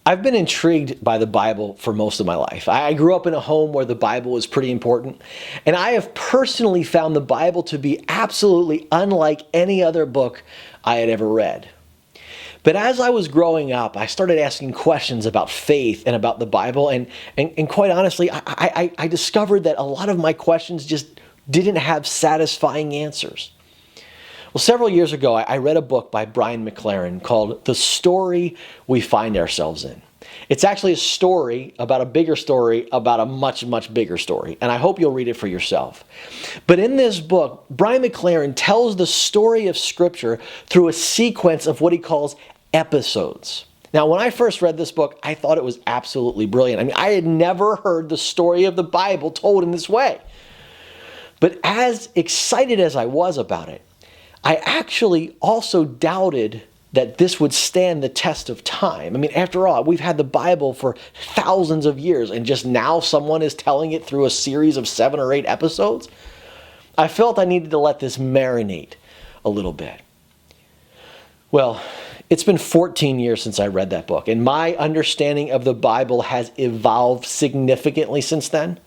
I've been intrigued by the Bible for most of my life. I grew up in a home where the Bible was pretty important, and I have personally found the Bible to be absolutely unlike any other book I had ever read. But as I was growing up, I started asking questions about faith and about the Bible, and quite honestly, I discovered that a lot of my questions just didn't have satisfying answers. Well, several years ago, I read a book by Brian McLaren called The Story We Find Ourselves In. It's actually a story about a bigger story about a much, much bigger story, and I hope you'll read it for yourself. But in this book, Brian McLaren tells the story of Scripture through a sequence of what he calls episodes. Now, when I first read this book, I thought it was absolutely brilliant. I mean, I had never heard the story of the Bible told in this way. But as excited as I was about it, I actually also doubted that this would stand the test of time. I mean, after all, we've had the Bible for thousands of years, and just now someone is telling it through a series of 7 or 8 episodes. I felt I needed to let this marinate a little bit. Well, it's been 14 years since I read that book, and my understanding of the Bible has evolved significantly since then.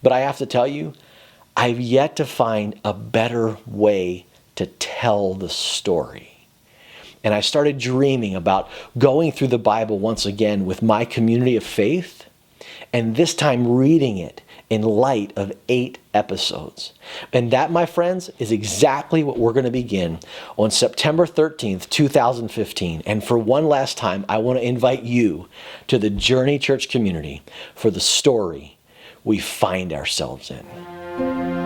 But I have to tell you, I've yet to find a better way to tell the story. And I started dreaming about going through the Bible once again with my community of faith, and this time reading it in light of 8 episodes. And that, my friends, is exactly what we're going to begin on September 13th, 2015. And for one last time, I want to invite you to the Journey Church community for the story we find ourselves in.